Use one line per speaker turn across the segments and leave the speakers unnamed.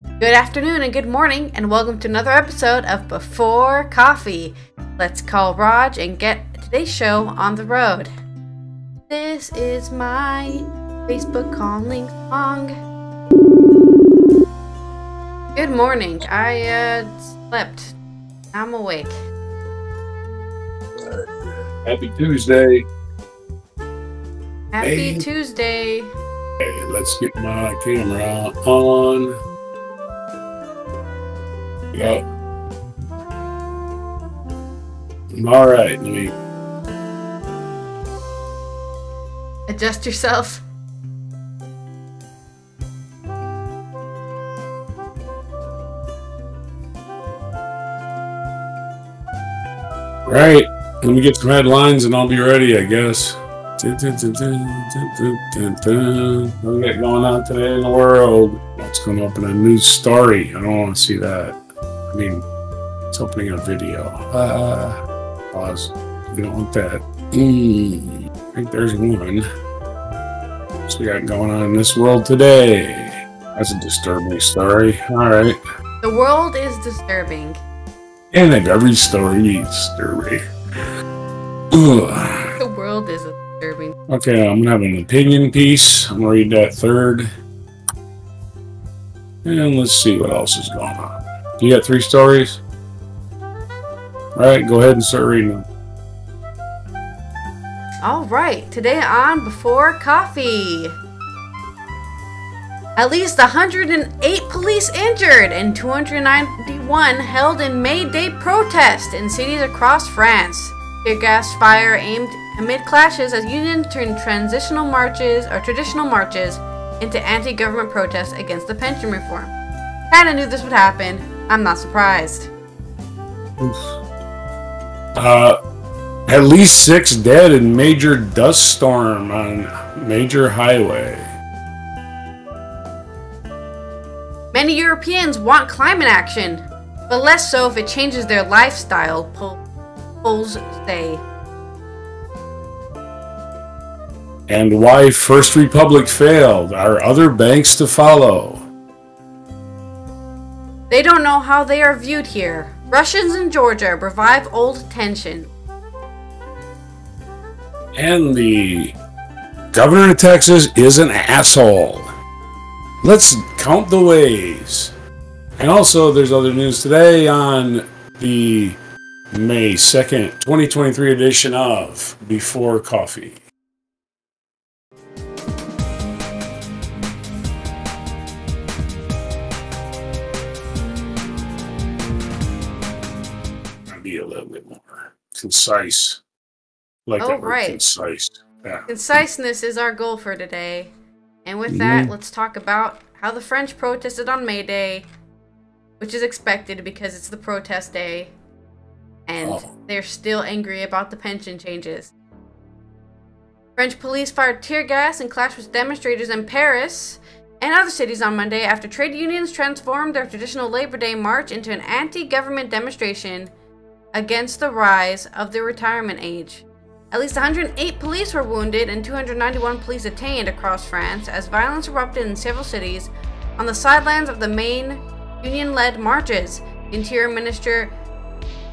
Good afternoon and good morning, and welcome to another episode of Before Coffee. Let's call Rog and get today's show on the road. This is my Facebook calling song. Good morning. I slept. I'm awake.
Happy Tuesday.
Happy Tuesday.
Hey, let's get my camera on. Yeah. All right, let me
Adjust yourself.
Right. Let me get some headlines and I'll be ready, I guess. What we got going on today in the world? What's going up in a news story? I don't want to see that. I mean, it's opening a video. Pause. We don't want that. I think there's one. What's we got going on in this world today? That's a disturbing story. All right.
The world is disturbing.
And if every story is disturbing. Ugh.
The world is disturbing.
Okay, I'm gonna have an opinion piece. I'm gonna read that third. And let's see what else is going on. You got 3 stories? Alright, go ahead and start reading them.
Alright, today on Before Coffee. At least 108 police injured and 291 held in May Day protest in cities across France. Tear gas fire aimed amid clashes as unions turned traditional marches into anti-government protests against the pension reform. Kinda knew this would happen. I'm not surprised.
At least 6 dead in major dust storm on major highway.
Many Europeans want climate action, but less so if it changes their lifestyle, polls say.
And why First Republic failed. Are other banks to follow?
They don't know how they are viewed here. Russians in Georgia revive old tension.
And the governor of Texas is an asshole. Let's count the ways. And also, there's other news today on the May 2nd, 2023 edition of Before Coffee. I'll be a little bit more concise. Like that word, concise. Yeah.
Conciseness is our goal for today. And with that, let's talk about how the French protested on May Day, which is expected because it's the protest day, and they're still angry about the pension changes. French police fired tear gas and clashed with demonstrators in Paris and other cities on Monday after trade unions transformed their traditional Labor Day march into an anti-government demonstration against the rise of the retirement age. At least 108 police were wounded and 291 police detained across France as violence erupted in several cities on the sidelines of the main union-led marches. Interior Minister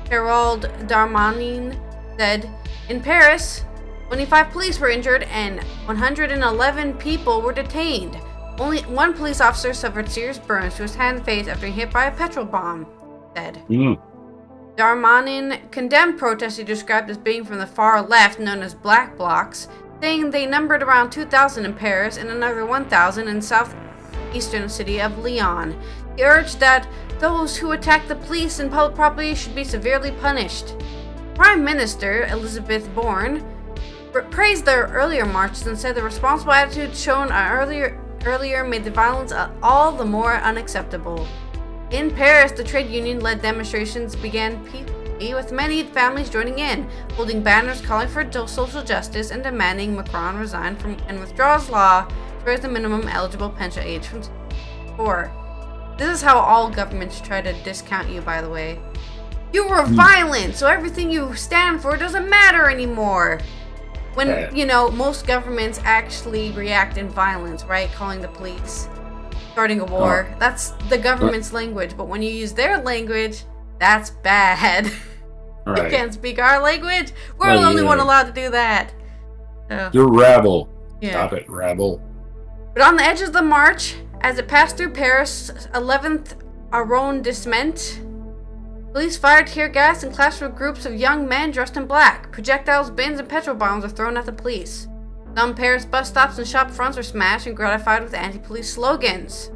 Gerald Darmanin said in Paris, 25 police were injured and 111 people were detained. Only one police officer suffered serious burns to his hand and face after being hit by a petrol bomb, said. Darmanin condemned protests he described as being from the far left, known as Black Blocs, saying they numbered around 2,000 in Paris and another 1,000 in southeastern city of Lyon. He urged that those who attack the police and public property should be severely punished. Prime Minister Elizabeth Borne praised the earlier marches and said the responsible attitude shown earlier made the violence all the more unacceptable. In Paris, the trade union-led demonstrations began peacefully, with many families joining in, holding banners calling for social justice and demanding Macron resign from and withdraw his law to raise the minimum eligible pension age from 64. This is how all governments try to discount you, by the way. You were violent, so everything you stand for doesn't matter anymore. When, you know, most governments actually react in violence, right? Calling the police. starting a war. That's the government's language, but when you use their language, that's bad.
Right.
You can't speak our language. We're the only one allowed to do that. So,
you're rabble.
Yeah.
Stop it, rabble.
But on the edge of the march, as it passed through Paris' 11th arrondissement, police fired tear gas and clashed with groups of young men dressed in black. Projectiles, bins, and petrol bombs were thrown at the police. Some Paris bus stops and shop fronts were smashed and gratified with anti-police slogans.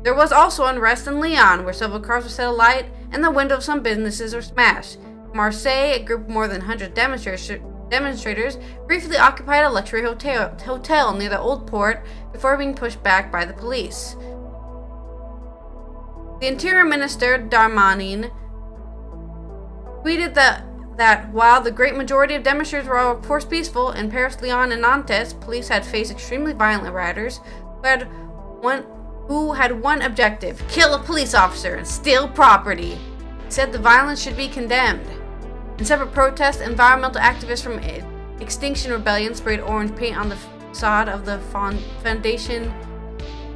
There was also unrest in Lyon, where several cars were set alight and the windows of some businesses were smashed. Marseille, a group of more than 100 demonstrators briefly occupied a luxury hotel near the Old Port before being pushed back by the police. The Interior Minister, Darmanin, tweeted that while the great majority of demonstrators were of course peaceful, in Paris, Lyon, and Nantes, police had faced extremely violent rioters who had one objective: kill a police officer and steal property. He said the violence should be condemned. In separate protests, environmental activists from Extinction Rebellion sprayed orange paint on the facade of the Fondation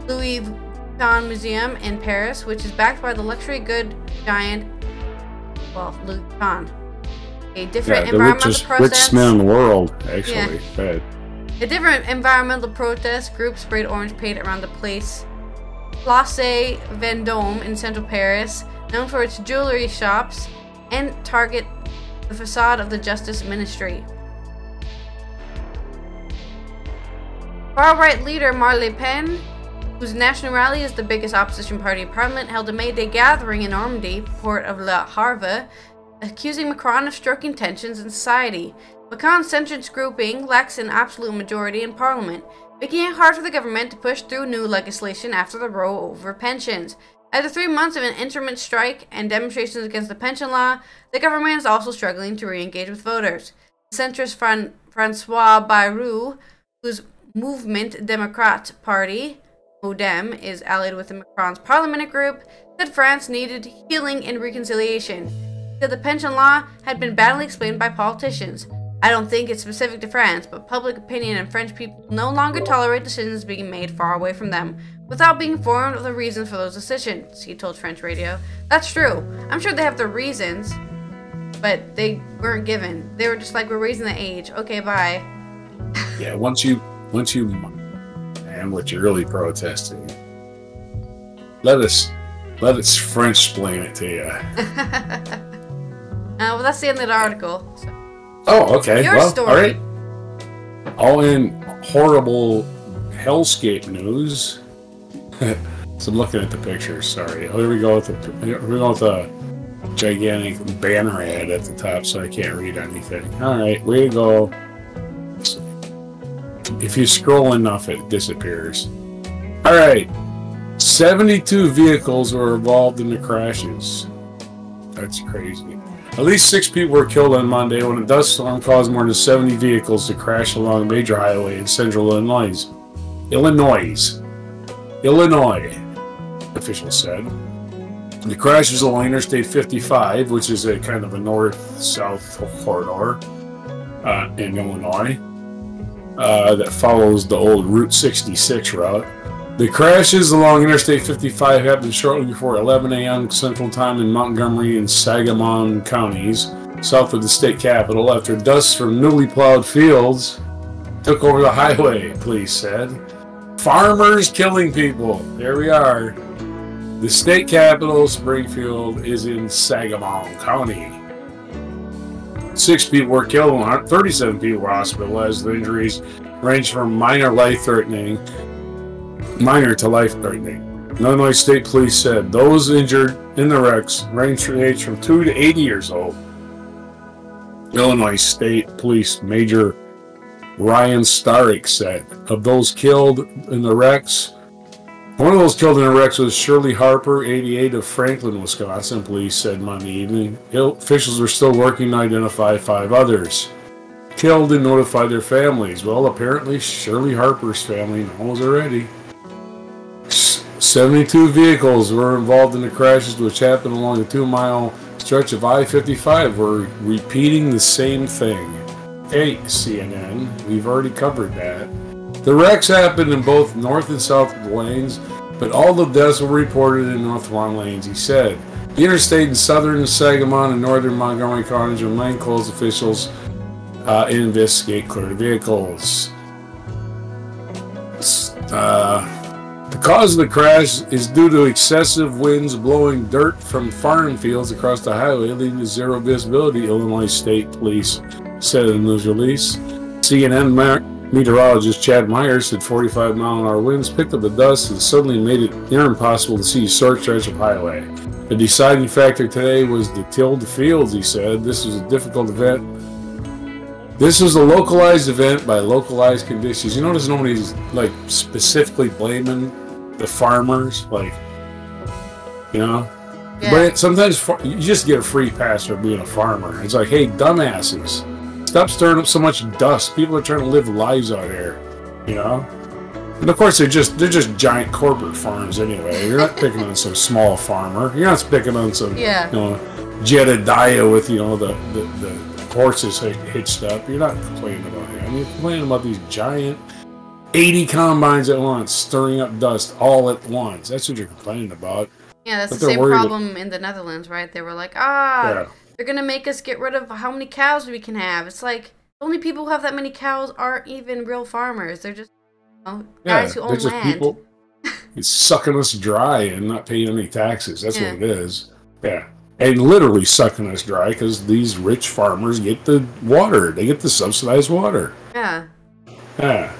Louis Vuitton Museum in Paris, which is backed by the luxury good giant, Louis Vuitton. A different environmental protest.
Richest man in the world, actually.
Yeah. A different environmental protest group sprayed orange paint around the place Place Vendôme in central Paris, known for its jewelry shops, and target the facade of the Justice Ministry. Far-right leader Marine Le Pen, whose national rally is the biggest opposition party in parliament, held a May Day gathering in Normandy, port of Le Havre, accusing Macron of stoking tensions in society. Macron's centrist grouping lacks an absolute majority in parliament, making it hard for the government to push through new legislation after the row over pensions. After 3 months of an intermittent strike and demonstrations against the pension law, the government is also struggling to re-engage with voters. Centrist François Bayrou, whose Mouvement Democrate Party, MoDem, is allied with the Macron's parliamentary group, said France needed healing and reconciliation. He said the pension law had been badly explained by politicians. I don't think it's specific to France, but public opinion and French people no longer tolerate decisions being made far away from them, without being informed of the reasons for those decisions, he told French radio. That's true. I'm sure they have their reasons, but they weren't given. They were just like, we're raising the age. Okay, bye.
Yeah, once you, and what you're really protesting, let us French-splain it to you.
Well, that's the end of the article. So.
Oh, okay.
Your story.
All right. All in horrible hellscape news. So I'm looking at the pictures. Sorry. Here we go with the gigantic banner ad at the top, so I can't read anything. All right, way to go. If you scroll enough, it disappears. All right. 72 vehicles were involved in the crashes. That's crazy. At least 6 people were killed on Monday when a dust storm caused more than 70 vehicles to crash along a major highway in central Illinois. Illinois, officials said. The crash was along Interstate 55, which is a kind of a north-south corridor in Illinois that follows the old Route 66 route. The crashes along Interstate 55 happened shortly before 11 a.m. Central Time in Montgomery and Sangamon counties, south of the state capitol, after dust from newly plowed fields took over the highway, police said. Farmers killing people. There we are. The state capital, Springfield, is in Sangamon County. 6 people were killed and 37 people were hospitalized. The injuries ranged from minor to life-threatening. Illinois State Police said those injured in the wrecks ranged from age from 2 to 80 years old. Illinois State Police Major Ryan Starrick said of those killed in the wrecks, one of those killed in the wrecks was Shirley Harper, 88, of Franklin, Wisconsin, police said Monday evening. Officials were still working to identify 5 others killed and notify their families. Well, apparently Shirley Harper's family knows already. 72 vehicles were involved in the crashes, which happened along a 2-mile stretch of I-55. We're repeating the same thing. Hey, CNN, we've already covered that. The wrecks happened in both north and south lanes, but all the deaths were reported in North Lawn Lanes, he said. The interstate in southern Sangamon and northern Montgomery counties remain closed. Officials investigate clear vehicles. The cause of the crash is due to excessive winds blowing dirt from farm fields across the highway, leading to zero visibility, Illinois State Police said in a news release. CNN meteorologist Chad Myers said 45-mile-an-hour winds picked up the dust and suddenly made it near impossible to see a short stretch of highway. The deciding factor today was the tilled fields, he said. This was a difficult event. This was a localized event by localized conditions. You notice nobody's like specifically blaming the farmers, like, you know. Yeah. But sometimes you just get a free pass for being a farmer. It's like, hey, dumbasses, stop stirring up so much dust. People are trying to live lives out here, you know. And of course, they're just giant corporate farms anyway. You're not picking on some small farmer. You're not picking on some, you know, Jedediah with, you know, the horses hitched up. You're not complaining about him. You're complaining about these giant 80 combines at once, stirring up dust all at once. That's what you're complaining about.
Yeah, that's the same problem in the Netherlands, right? They were like, they're going to make us get rid of how many cows we can have. It's like, the only people who have that many cows aren't even real farmers. They're just, you know, guys who own land. People,
it's sucking us dry and not paying any taxes. That's what it is. Yeah. And literally sucking us dry because these rich farmers get the water. They get the subsidized water.
Yeah.
Yeah.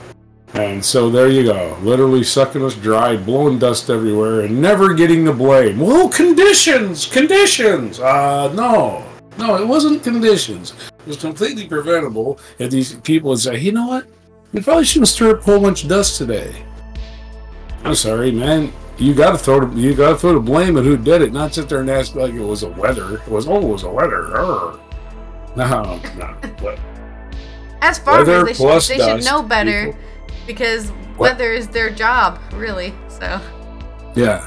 And so there you go. Literally sucking us dry, blowing dust everywhere, and never getting the blame. Well, conditions! No, it wasn't conditions. It was completely preventable if these people would say, you know what? We probably shouldn't stir up a whole bunch of dust today. I'm sorry, man. You gotta throw the blame at who did it, not sit there and ask like it was the weather. It was a weather. No. But
as farmers, they should know better, people. Because weather is their job, really. So.
Yeah.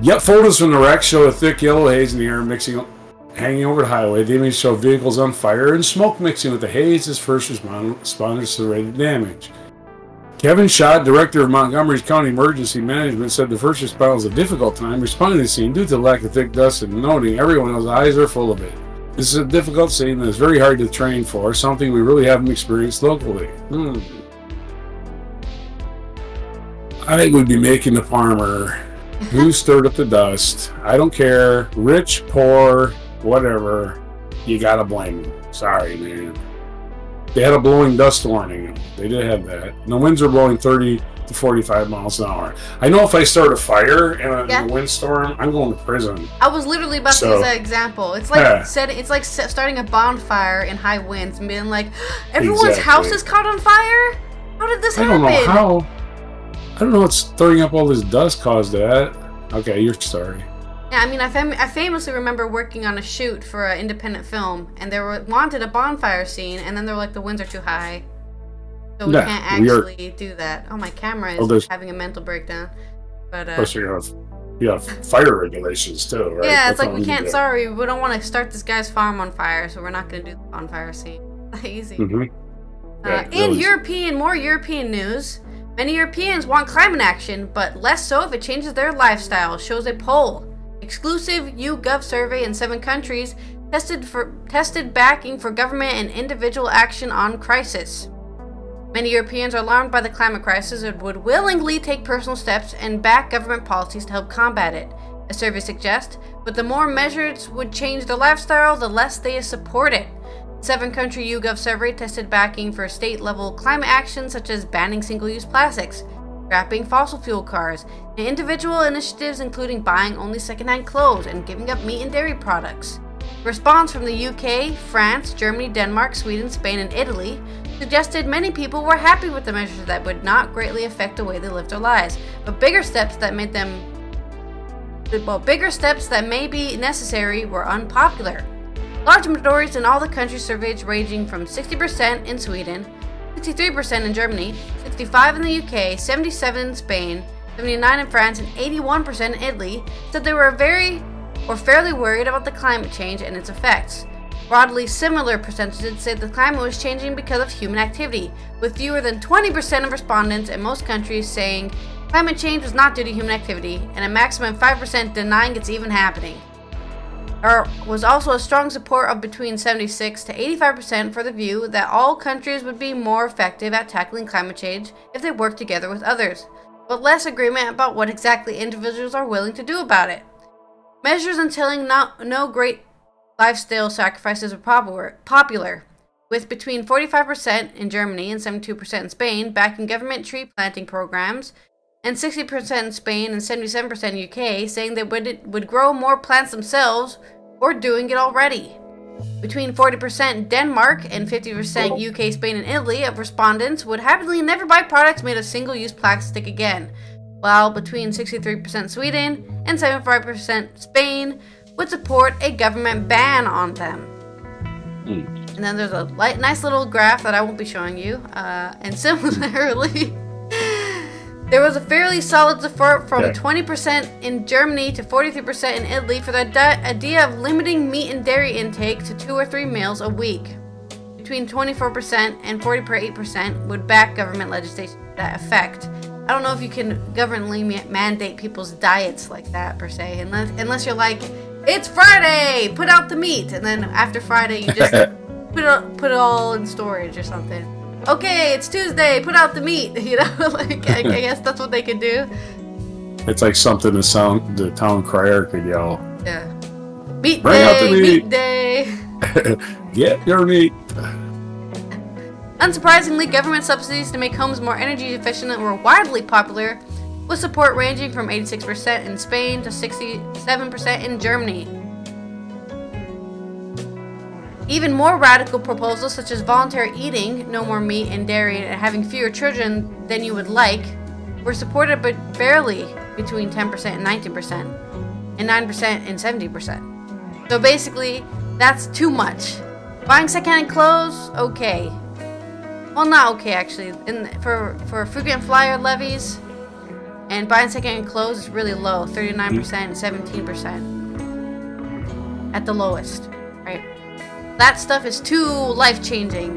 Yet photos from the wreck show a thick yellow haze in the air hanging over the highway. The images show vehicles on fire and smoke mixing with the haze as first responders surveyed damage. Kevin Schott, director of Montgomery County Emergency Management, said the first responders had a difficult time responding to the scene due to the lack of thick dust and noting everyone's eyes are full of it. This is a difficult scene that is very hard to train for, something we really haven't experienced locally. I think we'd be making the farmer who stirred up the dust. I don't care, rich, poor, whatever, you gotta blame him. Sorry, man. They had a blowing dust warning. They did have that. And the winds were blowing 30 to 45 miles an hour. I know if I start a fire in a windstorm, I'm going to prison.
I was literally about to use that example. It's like starting a bonfire in high winds and being like, everyone's house is caught on fire? How did this happen?
I don't know what's stirring up all this dust caused that. Okay, you're sorry.
Yeah, I mean, I famously remember working on a shoot for an independent film, and they wanted a bonfire scene, and then they were like, the winds are too high, so we can't actually do that. Oh, my camera is having a mental breakdown. But
plus you have fire regulations too, right?
Yeah, it's like we can't. Sorry, we don't want to start this guy's farm on fire, so we're not going to do the bonfire scene. Easy. In more European news. Many Europeans want climate action, but less so if it changes their lifestyle, shows a poll. Exclusive YouGov survey in 7 countries tested backing for government and individual action on crisis. Many Europeans are alarmed by the climate crisis and would willingly take personal steps and back government policies to help combat it, a survey suggests, but the more measures would change their lifestyle, the less they support it. 7-country YouGov survey tested backing for state-level climate action such as banning single-use plastics, scrapping fossil fuel cars, and individual initiatives including buying only second-hand clothes and giving up meat and dairy products. Response from the UK, France, Germany, Denmark, Sweden, Spain, and Italy suggested many people were happy with the measures that would not greatly affect the way they lived their lives, but bigger steps that may be necessary were unpopular. Large majorities in all the countries surveyed ranging from 60% in Sweden, 63% in Germany, 65% in the UK, 77% in Spain, 79% in France, and 81% in Italy said they were fairly worried about the climate change and its effects. Broadly similar percentages said the climate was changing because of human activity, with fewer than 20% of respondents in most countries saying Climate change was not due to human activity, and a maximum 5% denying it's even happening. There was also a strong support of between 76 to 85% for the view that all countries would be more effective at tackling climate change if they worked together with others, but less agreement about what exactly individuals are willing to do about it. Measures entailing no great lifestyle sacrifices were popular, with between 45% in Germany and 72% in Spain backing government tree planting programs, and 60% in Spain and 77% in UK saying they would grow more plants themselves or doing it already. Between 40% in Denmark and 50% UK, Spain, and Italy of respondents would happily never buy products made of single-use plastic again, while between 63% Sweden and 75% Spain would support a government ban on them. And then there's a nice little graph that I won't be showing you. And similarly, there was a fairly solid support from 20% in Germany to 43% in Italy for the idea of limiting meat and dairy intake to 2 or 3 meals a week. Between 24% and 48% would back government legislation to that effect. I don't know if you can governmentally mandate people's diets like that, per se, unless you're like, it's Friday, put out the meat, and then after Friday you just put it all in storage or something. Okay, it's Tuesday, put out the meat, you know, like, I guess that's what they could do.
It's like something the town crier could yell.
Yeah. Meat
Bring
day,
out the
meat day.
Get your meat.
Unsurprisingly, government subsidies to make homes more energy efficient were widely popular, with support ranging from 86% in Spain to 67% in Germany. Even more radical proposals such as voluntary eating, no more meat and dairy, and having fewer children than you would like, were supported but barely between 10% and 19%, and 9% and 70%. So basically, that's too much. Buying secondhand clothes, okay. Well, not okay actually. For frequent flyer levies, and buying secondhand clothes is really low, 39% and 17% at the lowest, right? That stuff is too life-changing.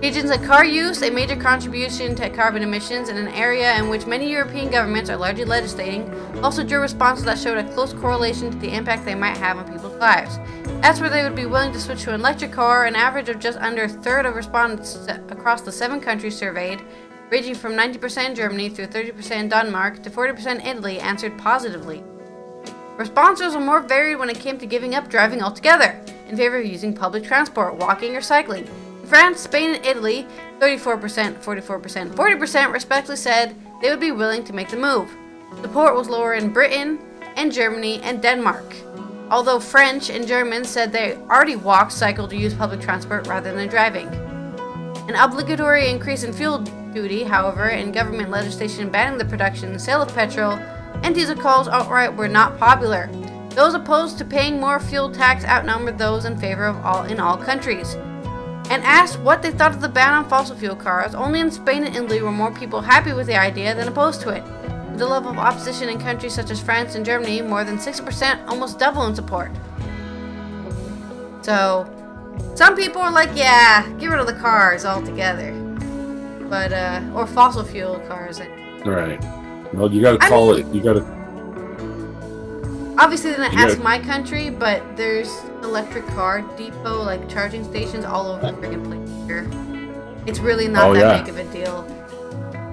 Changes in car use, a major contribution to carbon emissions in an area in which many European governments are largely legislating, also drew responses that showed a close correlation to the impact they might have on people's lives. That's where they would be willing to switch to an electric car. An average of just under a third of respondents across the 7 countries surveyed, ranging from 90% in Germany through 30% in Denmark to 40% in Italy, answered positively. Responses were more varied when it came to giving up driving altogether, in favor of using public transport, walking, or cycling. In France, Spain, and Italy, 34%, 44%, 40% respectively said they would be willing to make the move. Support was lower in Britain, and Germany, and Denmark, although French and Germans said they already walked, cycled, or used public transport rather than driving. An obligatory increase in fuel duty, however, and government legislation banning the production and sale of petrol and diesel cars outright were not popular. Those opposed to paying more fuel tax outnumbered those in favor of in all countries. And asked what they thought of the ban on fossil fuel cars, only in Spain and Italy were more people happy with the idea than opposed to it. With the level of opposition in countries such as France and Germany, more than 60%, almost double in support. So, some people are like, yeah, get rid of the cars altogether. But, or fossil fuel cars.
Right. Well, you gotta call it. You gotta.
Obviously, they didn't ask my country, but there's electric car depot, like charging stations all over the friggin' place here. It's really not that big of a deal.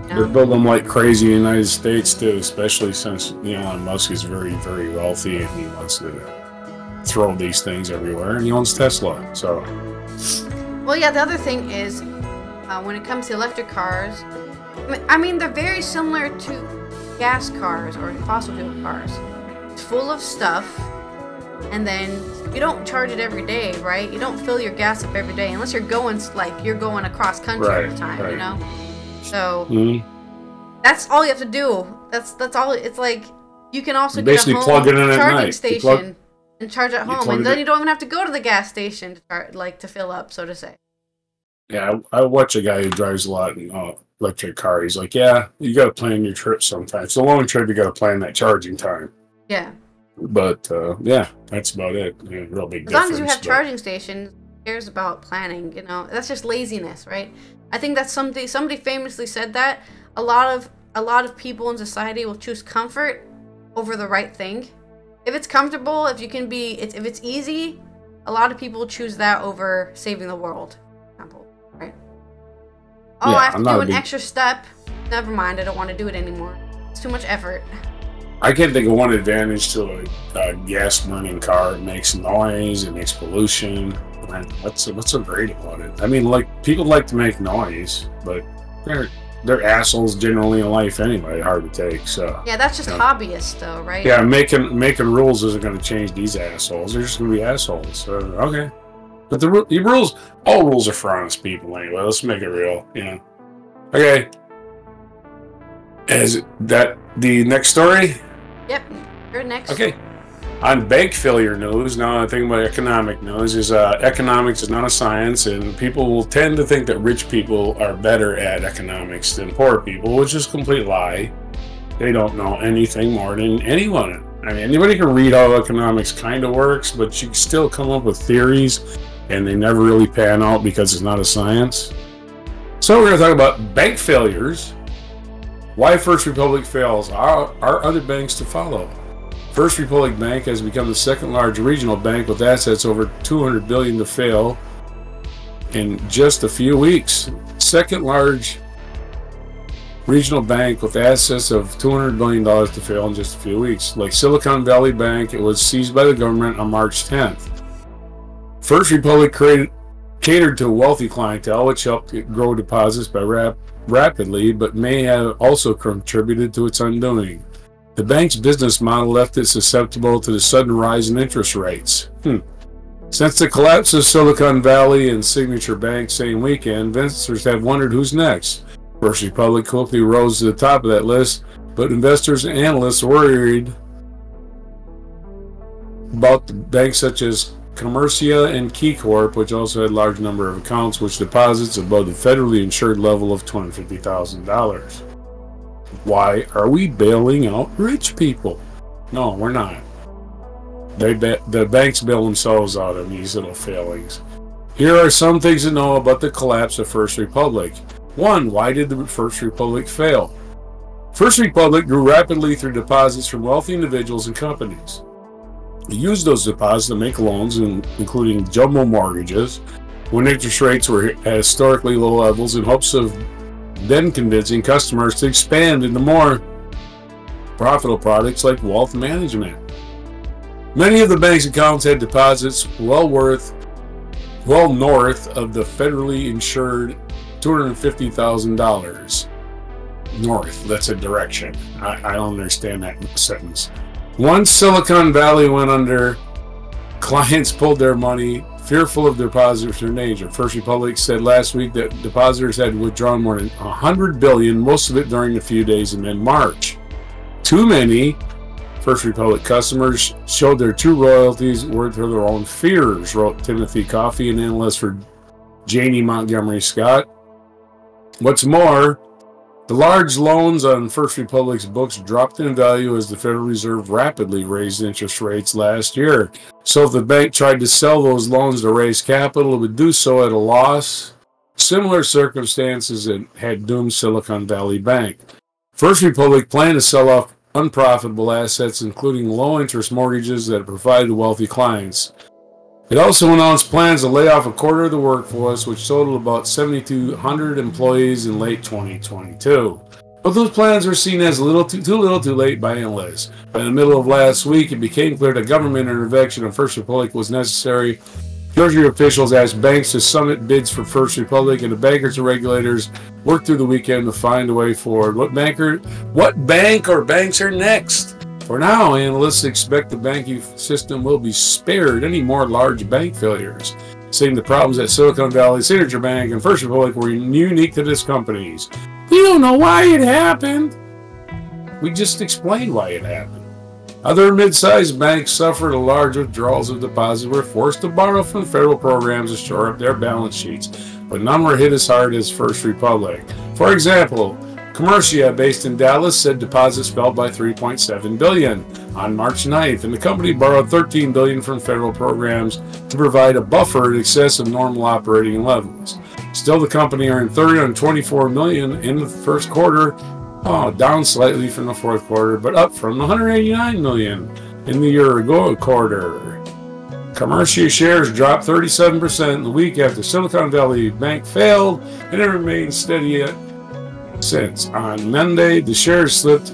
They're building them like crazy in the United States, too, especially since Elon Musk is very, very wealthy and he wants to throw these things everywhere, and he owns Tesla, so.
Well, yeah, the other thing is, when it comes to electric cars, I mean, they're very similar to gas cars or fossil fuel cars. It's full of stuff, and then you don't charge it every day, right? You don't fill your gas up every day unless you're going across country all the time, you know? So that's all you have to do. That's all. It's like you can also get a home charging station and charge at home, and then you don't even have to go to the gas station to fill up, so to say.
Yeah, I watch a guy who drives a lot in electric car. He's like, yeah, you got to plan your trip sometimes. It's a long trip, you got to plan that charging time. Yeah. But, yeah, that's about it. Yeah, real big difference. As
long as you have charging stations, who cares about planning, you know? That's just laziness, right? I think that's somebody famously said that. A lot of a lot of people in society will choose comfort over the right thing. If it's comfortable, if it's easy, a lot of people choose that over saving the world, for example, right? Oh, yeah, I have to do an extra step. Never mind, I don't want to do it anymore. It's too much effort.
I can't think of one advantage to a gas-burning car. It makes noise, it makes pollution. What's so great about it? I mean, like, people like to make noise, but they're assholes generally in life anyway. Hard to take. So
yeah, that's just hobbyists, though, right?
Yeah, making rules isn't going to change these assholes. They're just going to be assholes. So, okay, but the rules, all rules are for honest people anyway. Let's make it real. Yeah. Okay. Is that the next story?
Yep. You're next.
Okay. On bank failure news, now I think about economic news, is economics is not a science, and people will tend to think that rich people are better at economics than poor people, which is a complete lie. They don't know anything more than anyone. I mean, anybody can read how economics kind of works, but you can still come up with theories, and they never really pan out because it's not a science. So we're going to talk about bank failures, why First Republic fails, are other banks to follow. First Republic Bank has become the second largest regional bank with assets over $200 billion to fail in just a few weeks. Second largest regional bank with assets of $200 billion to fail in just a few weeks. Like Silicon Valley Bank, it was seized by the government on March 10th. First Republic catered to a wealthy clientele, which helped it grow deposits by rapidly, but may have also contributed to its undoing. The bank's business model left it susceptible to the sudden rise in interest rates. Since the collapse of Silicon Valley and Signature Bank same weekend, investors have wondered who's next. First Republic quickly rose to the top of that list, but investors and analysts worried about the banks such as Commercia and KeyCorp, which also had a large number of accounts with deposits above the federally insured level of $250,000. Why are we bailing out rich people? No, we're not. The banks bail themselves out of these little failings. Here are some things to know about the collapse of First Republic. 1. Why did the First Republic fail? First Republic grew rapidly through deposits from wealthy individuals and companies. They used those deposits to make loans, including jumbo mortgages, when interest rates were at historically low levels, in hopes of then convincing customers to expand into more profitable products like wealth management. Many of the bank's accounts had deposits well north of the federally insured $250,000. North, that's a direction. I don't understand that sentence. Once Silicon Valley went under, clients pulled their money, fearful of depositors in danger. First Republic said last week that depositors had withdrawn more than $100 billion, most of it during a few days in mid-March. Too many First Republic customers showed their true royalties were to their own fears, wrote Timothy Coffey, an analyst for Janney Montgomery Scott. What's more, the large loans on First Republic's books dropped in value as the Federal Reserve rapidly raised interest rates last year. So if the bank tried to sell those loans to raise capital, it would do so at a loss. Similar circumstances had doomed Silicon Valley Bank. First Republic planned to sell off unprofitable assets, including low-interest mortgages that it provided to wealthy clients. It also announced plans to lay off a quarter of the workforce, which totaled about 7,200 employees in late 2022. But those plans were seen as too little too late by analysts. By the middle of last week, it became clear that government intervention in First Republic was necessary. Treasury officials asked banks to submit bids for First Republic, and the bankers and regulators worked through the weekend to find a way forward. What bank or banks are next? For now, analysts expect the banking system will be spared any more large bank failures, saying the problems at Silicon Valley, Signature Bank, and First Republic were unique to these companies. We don't know why it happened. We just explained why it happened. Other mid-sized banks suffered a large withdrawals of deposits, were forced to borrow from federal programs to shore up their balance sheets, but none were hit as hard as First Republic. For example, Commercia, based in Dallas, said deposits fell by $3.7 billion on March 9th, and the company borrowed $13 billion from federal programs to provide a buffer in excess of normal operating levels. Still, the company earned $324 million in the first quarter, down slightly from the fourth quarter, but up from the $189 million in the year-ago quarter. Commercial shares dropped 37% the week after Silicon Valley Bank failed, and it remained steady since. On Monday, the shares slipped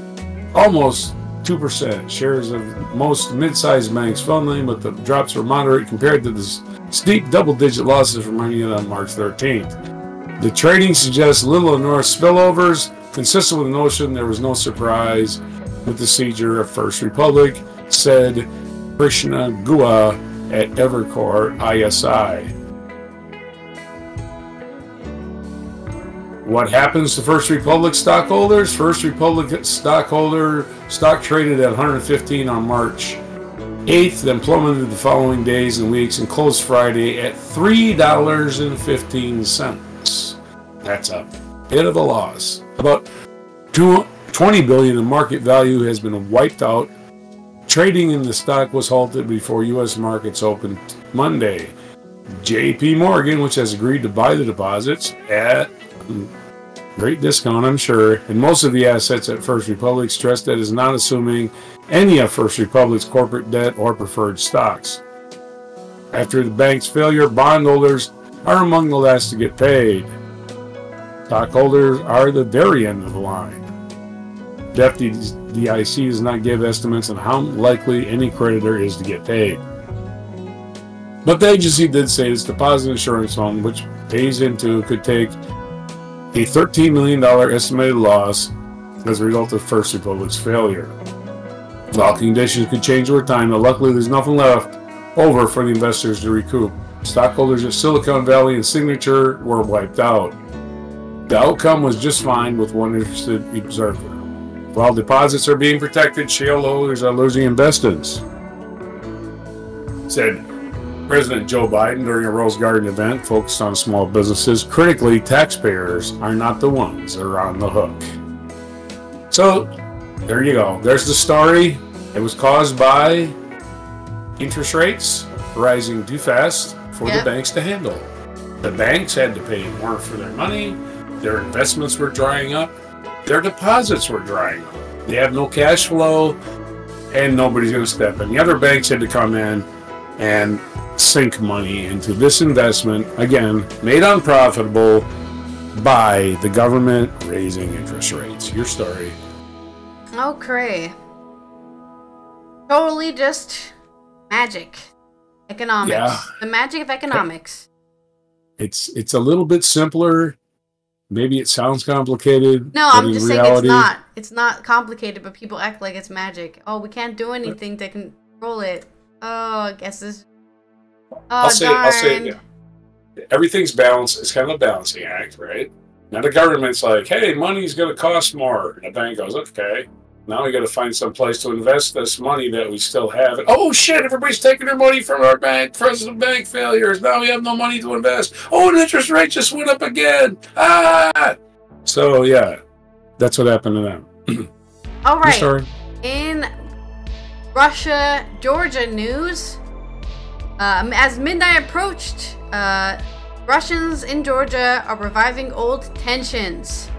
almost 2%. Shares of most mid-sized banks fell, but the drops were moderate compared to the steep double-digit losses remaining on March 13th. The trading suggests little or no spillovers, consistent with the notion there was no surprise with the seizure of First Republic, said Krishna Gua at Evercore ISI. What happens to First Republic stockholders? First Republic stock traded at 115 on March 8th, then plummeted the following days and weeks and closed Friday at $3.15. That's a bit of a loss. About $20 billion in market value has been wiped out. Trading in the stock was halted before U.S. markets opened Monday. J.P. Morgan, which has agreed to buy the deposits at great discount, I'm sure, and most of the assets at First Republic, stressed that is not assuming any of First Republic's corporate debt or preferred stocks. After the bank's failure, bondholders are among the last to get paid. Stockholders are the very end of the line. The FDIC does not give estimates on how likely any creditor is to get paid. But the agency did say its deposit insurance fund, which pays into, could take a $13 million estimated loss as a result of First Republic's failure. While conditions could change over time, but luckily there's nothing left over for the investors to recoup. Stockholders at Silicon Valley and Signature were wiped out. The outcome was just fine with one interested observer. While deposits are being protected, shareholders are losing investors, said President Joe Biden during a Rose Garden event focused on small businesses. Critically, taxpayers are not the ones that are on the hook. So, there you go. There's the story. It was caused by interest rates rising too fast for the banks to handle. The banks had to pay more for their money. Their investments were drying up. Their deposits were drying up. They have no cash flow, and nobody's going to step in. The other banks had to come in and sink money into this investment, again, made unprofitable by the government raising interest rates. Your story.
Okay. Totally just magic. Economics.
Yeah.
The magic of economics.
It's a little bit simpler. Maybe it sounds complicated.
No, I'm just saying it's not. It's not complicated, but people act like it's magic. Oh, we can't do anything to control it. Oh, I guess this. Oh,
I'll say, yeah. Everything's balanced. It's kind of a balancing act, right? Now the government's like, hey, money's going to cost more. And the bank goes, okay. Now we got to find some place to invest this money that we still have. And, oh shit! Everybody's taking their money from our bank. Because of bank failures. Now we have no money to invest. Oh, the interest rate just went up again. Ah! So yeah, that's what happened to them.
All right. In Russia, Georgia news, as midnight approached, Russians in Georgia are reviving old tensions.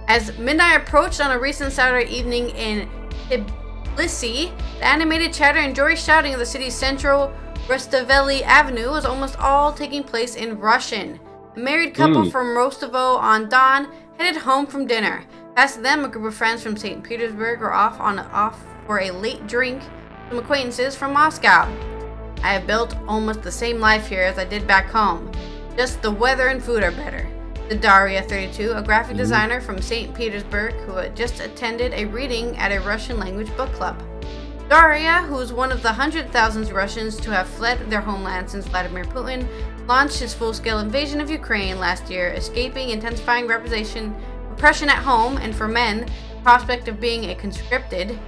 As midnight approached on a recent Saturday evening in Tbilisi, the animated chatter and joyous shouting of the city's central Rustaveli Avenue was almost all taking place in Russian. A married couple from Rostovo-on-Don headed home from dinner. Past them, a group of friends from St. Petersburg were off for a late drink. Some acquaintances from Moscow. I have built almost the same life here as I did back home. Just the weather and food are better. The Daria, 32, a graphic designer from St. Petersburg who had just attended a reading at a Russian language book club. Daria, who is one of the 100,000 Russians to have fled their homeland since Vladimir Putin launched his full-scale invasion of Ukraine last year, escaping intensifying repression at home, and for men, the prospect of being a conscripted.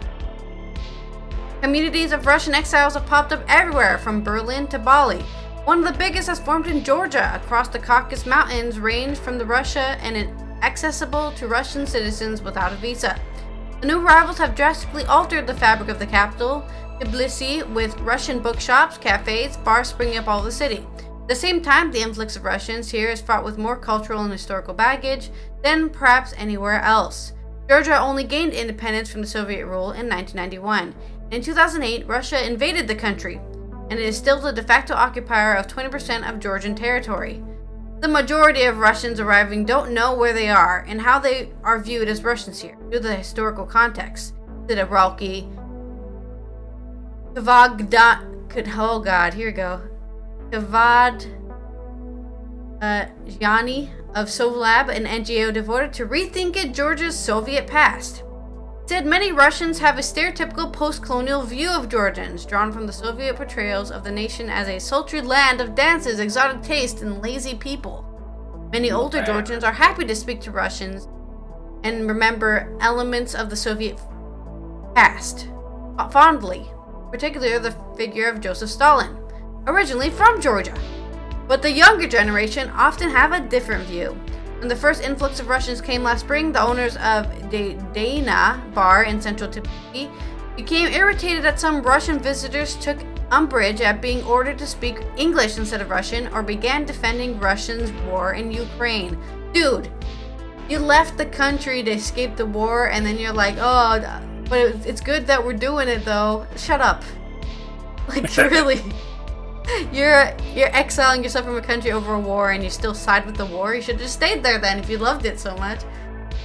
Communities of Russian exiles have popped up everywhere, from Berlin to Bali. One of the biggest has formed in Georgia, across the Caucasus Mountains, range from the Russia and accessible to Russian citizens without a visa. The new arrivals have drastically altered the fabric of the capital, Tbilisi, with Russian bookshops, cafes, bars springing up all over the city. At the same time, the influx of Russians here is fraught with more cultural and historical baggage than perhaps anywhere else. Georgia only gained independence from the Soviet rule in 1991. In 2008, Russia invaded the country, and it is still the de facto occupier of 20% of Georgian territory. The majority of Russians arriving don't know where they are and how they are viewed as Russians here, due to the historical context. Sidaralki, oh god, here we go. Kavad Jani of Sovlab, an NGO devoted to rethinking Georgia's Soviet past, said many Russians have a stereotypical post-colonial view of Georgians, drawn from the Soviet portrayals of the nation as a sultry land of dances, exotic taste, and lazy people. Many older Georgians are happy to speak to Russians and remember elements of the Soviet past fondly, particularly the figure of Joseph Stalin, originally from Georgia. But the younger generation often have a different view. When the first influx of Russians came last spring, the owners of the Dana bar in central Tbilisi became irritated that some Russian visitors took umbrage at being ordered to speak English instead of Russian, or began defending Russia's war in Ukraine. Dude, you left the country to escape the war, and then you're like, oh, but it's good that we're doing it though. Shut up. Like, really? You're exiling yourself from a country over a war, and you still side with the war? You should have just stayed there then if you loved it so much.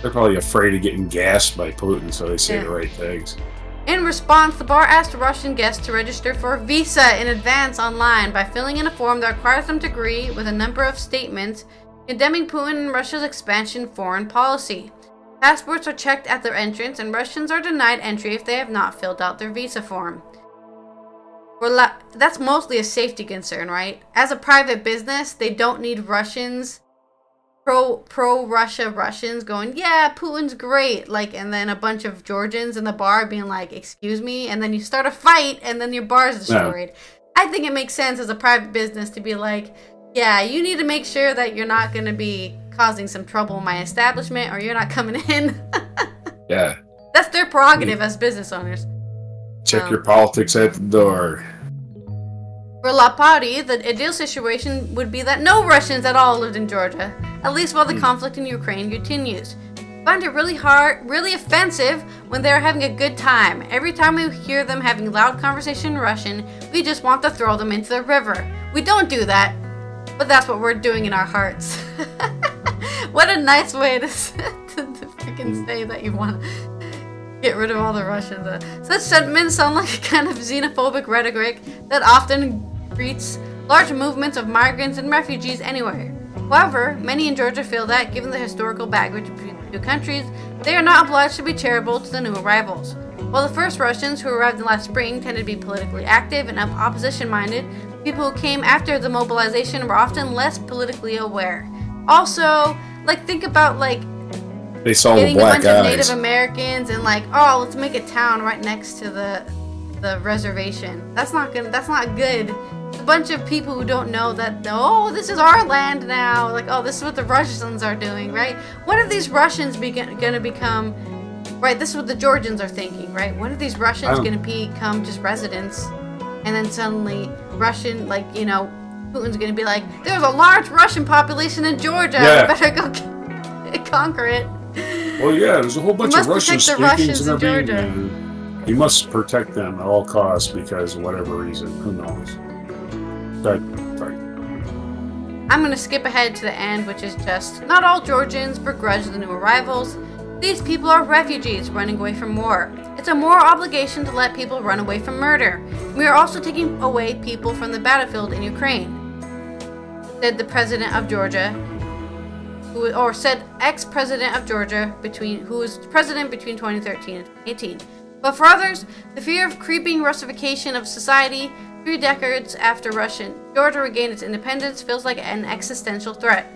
They're probably afraid of getting gassed by Putin, so they say the right things.
In response, the bar asked Russian guests to register for a visa in advance online by filling in a form that requires them to agree with a number of statements condemning Putin and Russia's expansion foreign policy. Passports are checked at their entrance, and Russians are denied entry if they have not filled out their visa form. That's mostly a safety concern, right? As a private business, they don't need Russians, pro-Russia Russians going, yeah, Putin's great, like, and then a bunch of Georgians in the bar being like, excuse me, and then you start a fight, and then your bar is destroyed. Yeah. I think it makes sense as a private business to be like, yeah, you need to make sure that you're not going to be causing some trouble in my establishment, or you're not coming in.
Yeah.
That's their prerogative as business owners.
Check your politics at the door.
For Lapari, the ideal situation would be that no Russians at all lived in Georgia, at least while the conflict in Ukraine continues. I find it really offensive when they're having a good time. Every time we hear them having loud conversation in Russian, we just want to throw them into the river. We don't do that, but that's what we're doing in our hearts. What a nice way to freaking say that you want to get rid of all the Russians. Such sentiments sound like a kind of xenophobic rhetoric that often greets large movements of migrants and refugees anywhere. However, many in Georgia feel that, given the historical baggage between the two countries, they are not obliged to be charitable to the new arrivals. While the first Russians who arrived in last spring tended to be politically active and opposition-minded, people who came after the mobilization were often less politically aware. Also, like, think about, like,
they saw
getting
the black
a bunch of
eyes.
Native Americans and like, oh, let's make a town right next to the reservation. That's not good. It's a bunch of people who don't know that, oh, this is our land now. Like, oh, this is what the Russians are doing, right? When are these Russians gonna become, right? This is what the Georgians are thinking, right? When are these Russians gonna become just residents? And then suddenly Russian, like, you know, Putin's gonna be like, there's a large Russian population in Georgia.
Yeah.
We better go conquer it.
Well, yeah, there's a whole bunch of Russians
Russians in Georgia.
You must protect them at all costs because of whatever reason. Who knows? Sorry.
I'm going to skip ahead to the end, which is just, not all Georgians begrudge the new arrivals. These people are refugees running away from war. It's a moral obligation to let people run away from murder. We are also taking away people from the battlefield in Ukraine, said the president of Georgia. Said ex-president of Georgia, who was president between 2013 and 2018. But for others, the fear of creeping Russification of society 3 decades after Georgia regained its independence feels like an existential threat.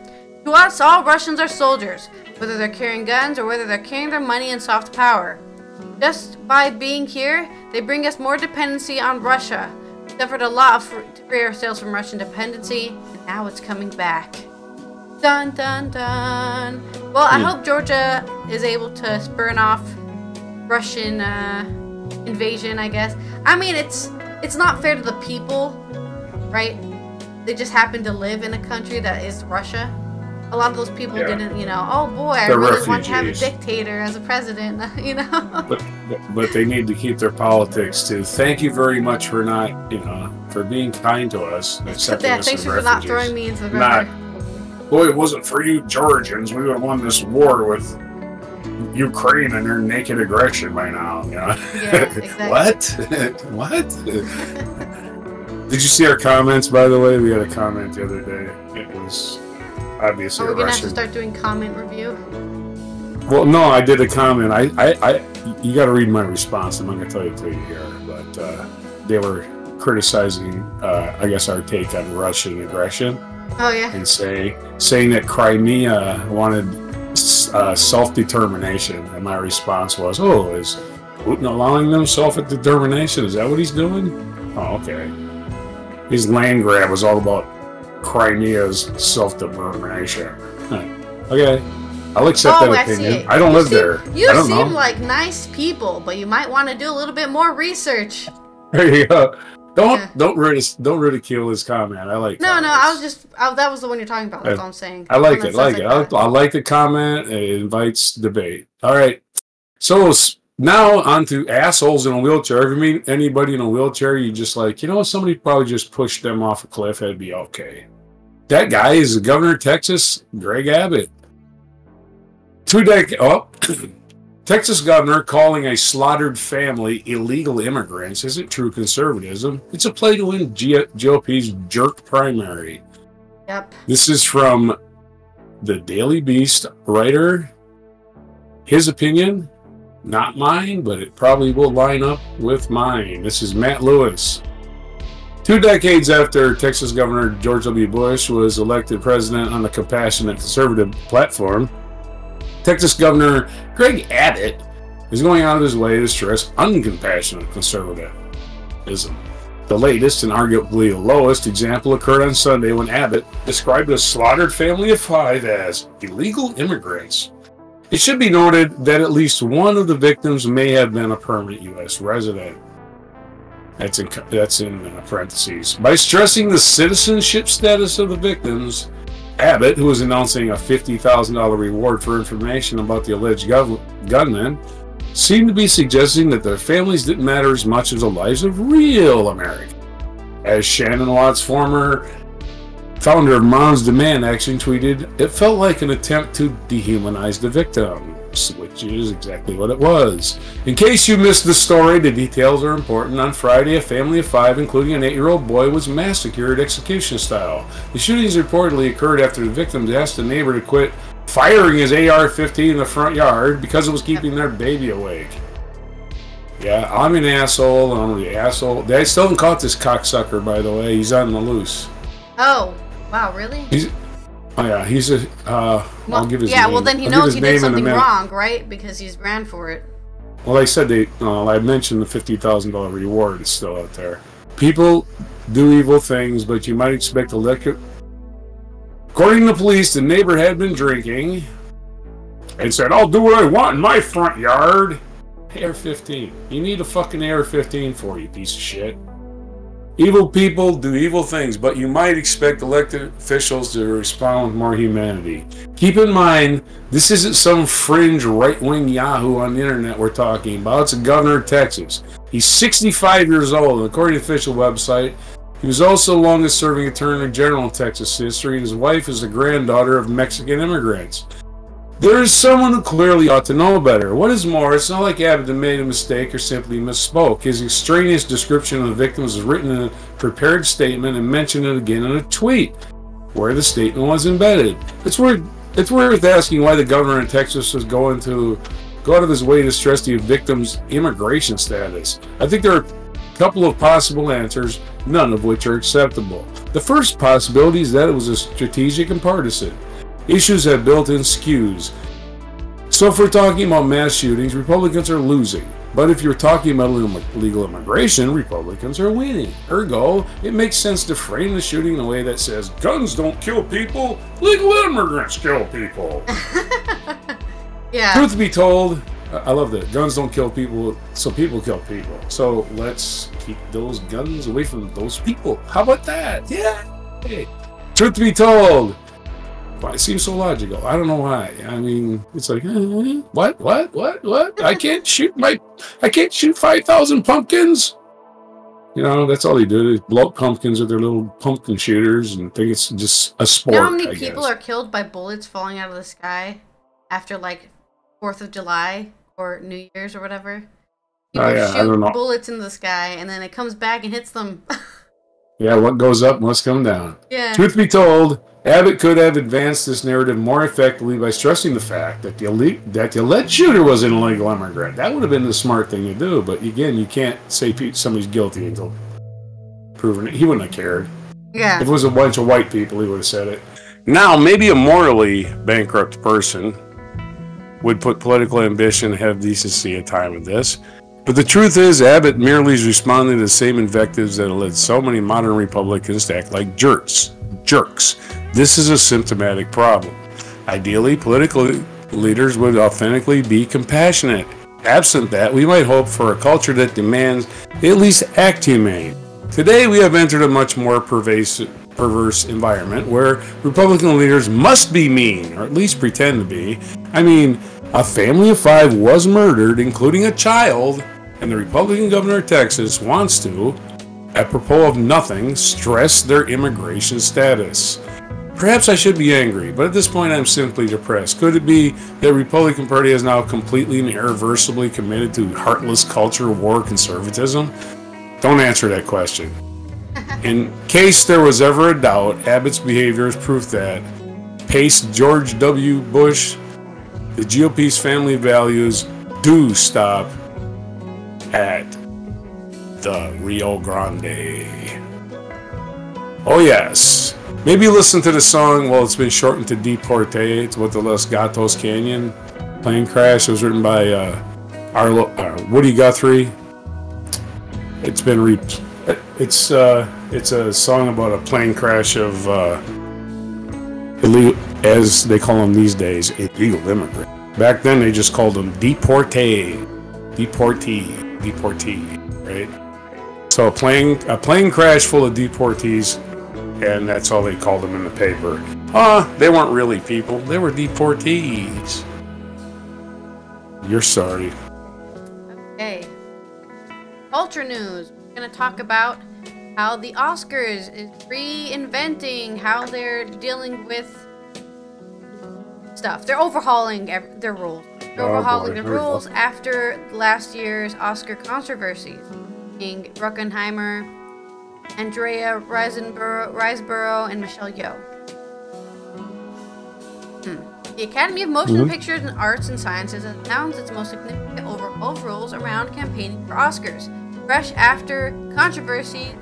To us, all Russians are soldiers, whether they're carrying guns or whether they're carrying their money and soft power. Just by being here, they bring us more dependency on Russia. We suffered a lot to free ourselves from Russian dependency, and now it's coming back. Dun dun dun. Well, I hope Georgia is able to spurn off Russian invasion, I guess. I mean, it's not fair to the people, right? they just happen to live in a country that is Russia. A lot of those people didn't, you know, oh boy, I really want to have a dictator as a president, you know.
But they need to keep their politics too. Thank you very much for not, you know, for being kind to us.
Thanks for not throwing me into the river.
Boy, it wasn't for you Georgians, we would have won this war with Ukraine and their naked aggression by now. You know?
Yeah, exactly.
What? Did you see our comments, by the way? We had a comment the other day. It was obviously.
Are we gonna have to start doing comment review?
Well, no, I did a comment. You got to read my response. I'm not gonna tell you till you hear. But they were criticizing, I guess, our take on Russian aggression.
Oh yeah.
And saying that Crimea wanted self-determination, and my response was, "Oh, is Putin allowing them self-determination? Is that what he's doing?" Oh, okay. His land grab was all about Crimea's self-determination. Okay, I'll accept that opinion. I don't live there.
You seem like nice people, but you might want to do a little bit more research.
There you go. Don't ridicule his comment. I like.
No, that was the one you're talking about. That's all I'm saying.
I like it. I like the comment. It invites debate. All right. So now on to assholes in a wheelchair. If you meet anybody in a wheelchair, you just like, you know, somebody probably just pushed them off a cliff. It'd be okay. That guy is the governor of Texas, Greg Abbott. Texas governor calling a slaughtered family illegal immigrants isn't true conservatism. It's a play to win GOP's jerk primary.
Yep.
This is from the Daily Beast writer. His opinion, not mine, but it probably will line up with mine. This is Matt Lewis. 2 decades after Texas Governor George W. Bush was elected president on the compassionate conservative platform, Texas Governor Greg Abbott is going out of his way to stress uncompassionate conservatism. The latest and arguably the lowest example occurred on Sunday when Abbott described a slaughtered family of 5 as illegal immigrants. It should be noted that at least one of the victims may have been a permanent U.S. resident. That's in parentheses. By stressing the citizenship status of the victims, Abbott, who was announcing a $50,000 reward for information about the alleged gunmen, seemed to be suggesting that their families didn't matter as much as the lives of real Americans. As Shannon Watts, former founder of Moms Demand Action, tweeted, "It felt like an attempt to dehumanize the victims," which is exactly what it was. In case you missed the story, the details are important. On Friday, a family of 5, including an 8-year-old boy, was massacred execution style. The shootings reportedly occurred after the victims asked a neighbor to quit firing his AR-15 in the front yard because it was keeping their baby awake. Yeah, I'm an asshole. I'm the asshole. They still haven't caught this cocksucker, by the way. He's on the loose.
Oh, wow, really?
He's a. I'll give his name.
Yeah, well then he knows he did something wrong, right? Because he's ran for it.
Well, I said I mentioned the $50,000 reward is still out there. People do evil things, but you might expect a liquor. According to the police, the neighbor had been drinking and said, "I'll do what I want in my front yard." AR-15. You need a fucking AR-15 for you, piece of shit. Evil people do evil things, but you might expect elected officials to respond with more humanity. Keep in mind, this isn't some fringe right-wing yahoo on the internet we're talking about. It's a governor of Texas. He's 65 years old, and according to the official website, he was also the longest-serving attorney general in Texas history, and his wife is the granddaughter of Mexican immigrants. There is someone who clearly ought to know better. What is more, it's not like Abbott made a mistake or simply misspoke. His extraneous description of the victims is written in a prepared statement and mentioned it again in a tweet, where the statement was embedded. It's worth asking why the governor in Texas was go out of his way to stress the victim's immigration status. I think there are a couple of possible answers, none of which are acceptable. The first possibility is that it was a strategic and partisan. Issues have built-in skews. So if we're talking about mass shootings, Republicans are losing. But if you're talking about illegal immigration, Republicans are winning. Ergo, it makes sense to frame the shooting in a way that says, guns don't kill people, legal immigrants kill people.
Yeah.
Truth be told, I love that. Guns don't kill people, so people kill people. So let's keep those guns away from those people. How about that? Yeah. Hey, truth be told, it seems so logical. I don't know why. I mean, it's like, what? I can't shoot 5,000 pumpkins. You know, that's all they do. They blow up pumpkins with their little pumpkin shooters and think it's just a sport.
You know how many people are killed by bullets falling out of the sky after, like, 4th of July or New Year's or whatever? People shoot bullets in the sky and then it comes back and hits them.
Yeah, what goes up must come down.
Yeah.
Truth be told, Abbott could have advanced this narrative more effectively by stressing the fact that the alleged shooter was an illegal immigrant. That would have been the smart thing to do, but again, you can't say somebody's guilty until proven it. He wouldn't have cared.
Yeah.
If it was a bunch of white people, he would have said it. Now, maybe a morally bankrupt person would put political ambition and have decency at time of this. But the truth is, Abbott merely is responding to the same invectives that have led so many modern Republicans to act like jerks. This is a symptomatic problem. Ideally, political leaders would authentically be compassionate. Absent that, we might hope for a culture that demands they at least act humane. Today, we have entered a much more perverse environment where Republican leaders must be mean, or at least pretend to be. I mean, a family of 5 was murdered, including a child, and the Republican governor of Texas wants to, apropos of nothing, stress their immigration status. Perhaps I should be angry, but at this point I'm simply depressed. Could it be that the Republican Party is now completely and irreversibly committed to heartless culture war conservatism? Don't answer that question. In case there was ever a doubt, Abbott's behavior is proof that, pace George W. Bush, the GOP's family values do stop at the Rio Grande. Oh yes. Maybe listen to the song, well, it's been shortened to Deporte. It's about the Los Gatos Canyon plane crash. It was written by Woody Guthrie. It's been it's a song about a plane crash of illegal, as they call them these days, illegal immigrant. Back then they just called them deportee, right? So a plane crash full of deportees, and that's all they called them in the paper. They weren't really people, they were deportees. You're sorry.
Okay. Culture news. We're gonna talk about how the Oscars is reinventing how they're dealing with stuff. They're overhauling their rules. They're overhauling the rules after last year's Oscar controversies, being Bruckheimer, Andrea Riseborough, and Michelle Yeoh. The Academy of Motion Pictures and Arts and Sciences has announced its most significant overhaul of rules around campaigning for Oscars, fresh after controversy,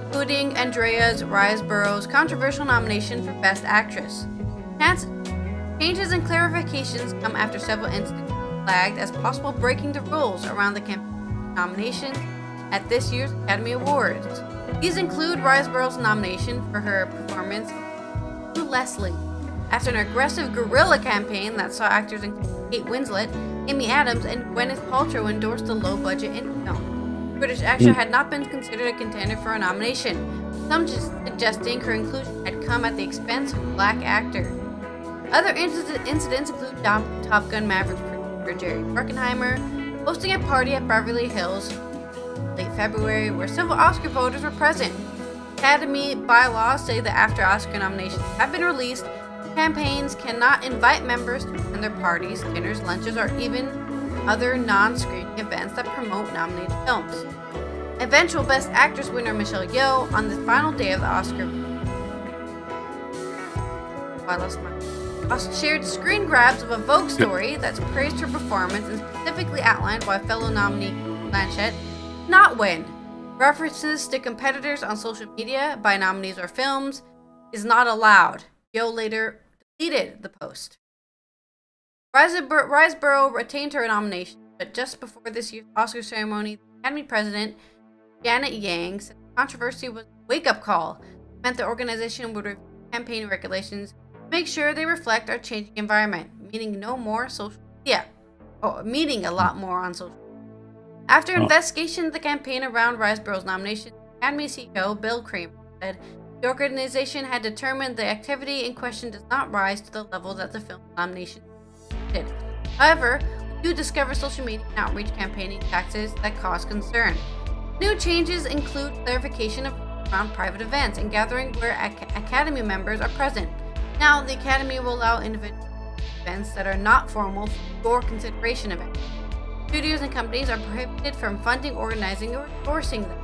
including Andrea Riseborough's controversial nomination for Best Actress. Changes and clarifications come after several incidents flagged as possible breaking the rules around the campaign nomination at this year's Academy Awards. These include Riseborough's nomination for her performance to Leslie, after an aggressive guerrilla campaign that saw actors including Kate Winslet, Amy Adams, and Gwyneth Paltrow endorse the low-budget indie film. The British actor had not been considered a contender for a nomination, some suggesting her inclusion had come at the expense of a black actor. Other incidents include Top Gun Maverick's producer Jerry Bruckheimer hosting a party at Beverly Hills late February where several Oscar voters were present. Academy bylaws say that after Oscar nominations have been released, campaigns cannot invite members to attend their parties, dinners, lunches, or even other non-screening events that promote nominated films. Eventual Best Actress winner Michelle Yeoh on the final day of the Oscar shared screen grabs of a Vogue story that's praised her performance and specifically outlined why fellow nominee Blanchett did not win. References to competitors on social media by nominees or films is not allowed. Yeoh later deleted the post. Riseborough retained her nomination, but just before this year's Oscar ceremony, the Academy president Janet Yang said the controversy was a wake-up call. It meant the organization would review campaign regulations to make sure they reflect our changing environment, meaning no more social media, or meaning a lot more on social media. After investigation of the campaign around Riseborough's nomination, Academy CEO Bill Kramer said The organization had determined the activity in question does not rise to the level that the film nomination did. However, we do discover social media and outreach campaigning tactics that cause concern. New changes include clarification of around private events and gathering where Academy members are present. Now, the Academy will allow individual events that are not formal for consideration events. Studios and companies are prohibited from funding, organizing, or endorsing them.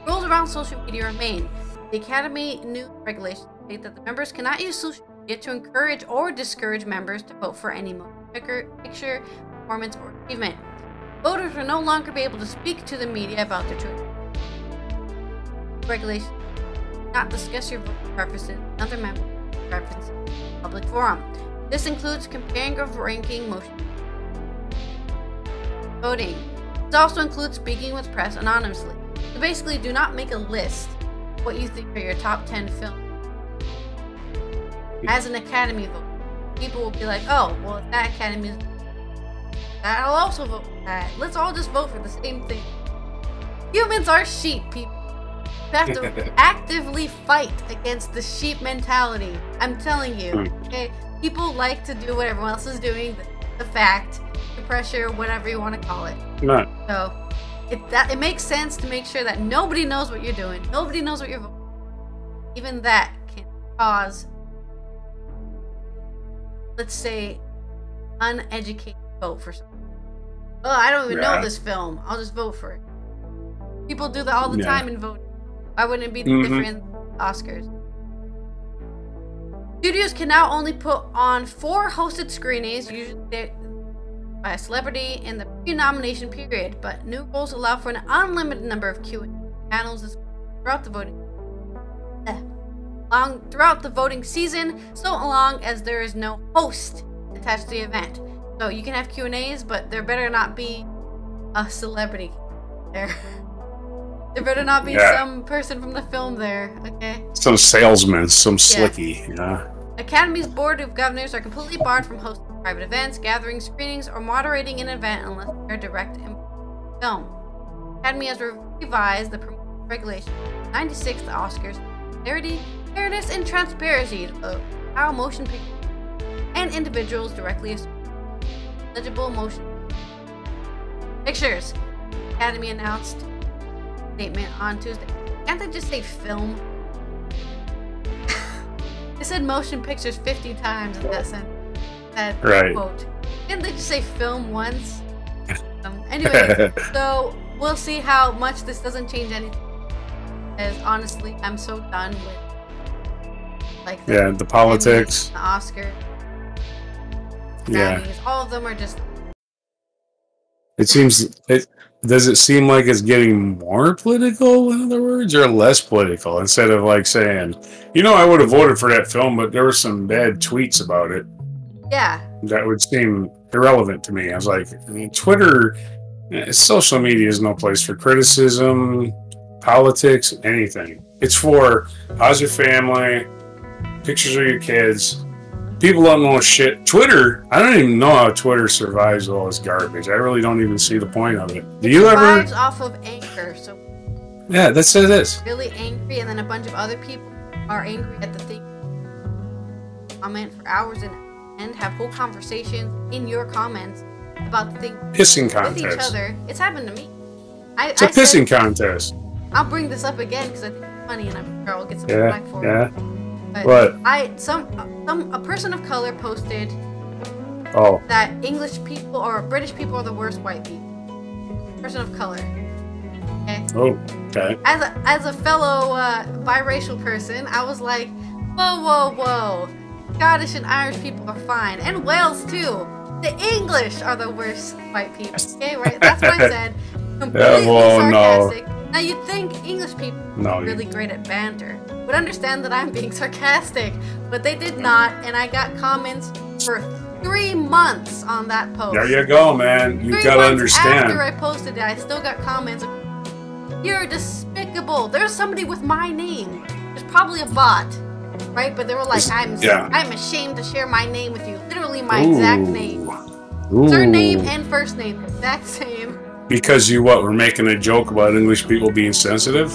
Rules around social media remain. The Academy new regulations state that the members cannot use social media to encourage or discourage members to vote for any picture, performance, or achievement. Voters will no longer be able to speak to the media about their choices. Regulations do not discuss your voting preferences and other members' preferences in a public forum. This includes comparing or ranking motion voting. This also includes speaking with press anonymously. So basically, do not make a list of what you think are your top 10 films. As an Academy vote, people will be like, oh, well, if that Academy is that, I'll also vote for that. Let's all just vote for the same thing. Humans are sheep, people. You have to actively fight against the sheep mentality. I'm telling you, okay? People like to do what everyone else is doing, the fact, the pressure, whatever you want to call it.
Right.
So it makes sense to make sure that nobody knows what you're doing. Nobody knows what you're voting. Even that can cause, let's say, uneducated vote for something. Oh, I don't even know this film. I'll just vote for it. People do that all the time in voting. Why wouldn't it be the different Oscars? Studios can now only put on 4 hosted screenings, usually by a celebrity, in the pre-nomination period, but new rules allow for an unlimited number of Q&A panels throughout the voting season, so long as there is no host attached to the event. So you can have Q&As, but there better not be a celebrity there. There better not be some person from the film there, okay?
Some salesman, some slicky,
Academy's Board of Governors are completely barred from hosting private events, gatherings, screenings, or moderating an event unless they're direct in film. Academy has revised the promotion regulation 96 the Oscars clarity, fairness, and transparency of how motion pictures and individuals directly assume eligible motion pictures. Academy announced a statement on Tuesday. Can't they just say film? They said motion pictures 50 times in that sentence. That quote. Didn't they just say film once? Anyway, so we'll see how much this doesn't change anything. Because honestly, I'm so done with
the politics,
the Oscar. All of them are just.
Does it seem like it's getting more political, in other words, or less political? Instead of like saying, I would have voted for that film, but there were some bad tweets about it.
Yeah.
That would seem irrelevant to me. I was like, Twitter, social media is no place for criticism, politics, anything. It's for how's your family, pictures of your kids. People don't know shit. Twitter, I don't even know how Twitter survives all this garbage. I really don't even see the point of it. Do you ever?
It survives off of anger, so.
Yeah, that's it is.
Really angry, and then a bunch of other people are angry at the thing. Comment for hours and have whole conversations in your comments about the thing.
Pissing contest.
With each other. It's happened to me.
It's a pissing contest.
I'll bring this up again because I think it's funny, and I'm sure I'll get some feedback for it.
Yeah.
But a person of color posted that English people or British people are the worst white people. Person of color. Okay.
Oh, okay.
As a fellow biracial person, I was like, whoa. Scottish and Irish people are fine, and Wales too. The English are the worst white people. Okay, right? That's what I said. Completely sarcastic. No. Now you'd think English people are really great at banter would understand that I'm being sarcastic, but they did not, and I got comments for 3 months on that post.
There you go, man. You gotta understand.
After I posted it, I still got comments. You're despicable. There's somebody with my name. There's probably a bot, right? But they were like, I'm ashamed to share my name with you. Literally my exact name. Surname and first name, exact same.
Because you were making a joke about English people being sensitive?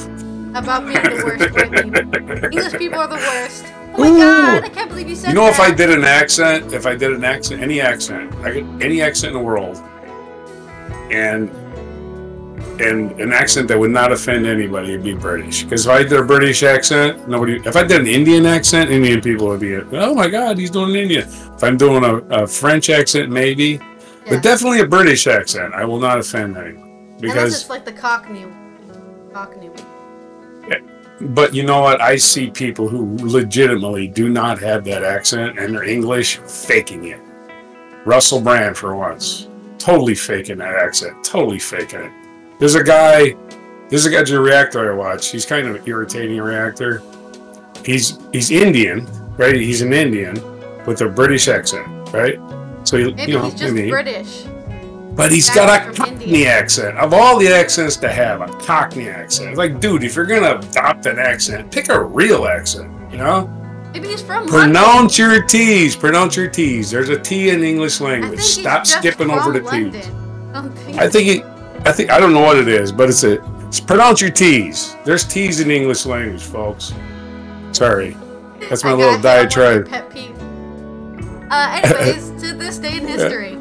about being the worst white people. English people are the worst. Oh my god, I can't believe you said that.
You know, if I did an accent, any accent, I get any accent in the world, and an accent that would not offend anybody, it'd be British. Because if I did a British accent, nobody. If I did an Indian accent, Indian people would be, oh my god, he's doing an Indian. If I'm doing a French accent, maybe, but definitely a British accent, I will not offend anyone. Because
unless it's like the Cockney.
But you know what? I see people who legitimately do not have that accent and they're English faking it. Russell Brand, for once, totally faking that accent, totally faking it. There's a guy to the reactor I watch. He's kind of an irritating reactor. He's Indian, right? He's an Indian with a British accent, right? So
maybe he's just British.
But he's got a Cockney accent. Of all the accents to have, a Cockney accent. It's like, dude, if you're gonna adopt an accent, pick a real accent, you know?
Maybe he's from
Pronounce your T's. Pronounce your T's. There's a T in English language. Stop skipping over the T's. I don't know what it is, but it's pronounce your T's. There's T's in English language, folks. Sorry. That's my little diatribe.
Pet peeve. Anyways, to this day in history.